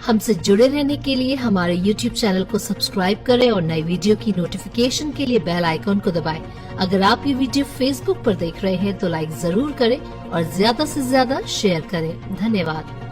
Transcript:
हमसे जुड़े रहने के लिए हमारे YouTube चैनल को सब्सक्राइब करें और नई वीडियो की नोटिफिकेशन के लिए बेल आइकॉन को दबाएं। अगर आप ये वीडियो Facebook पर देख रहे हैं तो लाइक जरूर करें और ज्यादा से ज्यादा शेयर करें। धन्यवाद।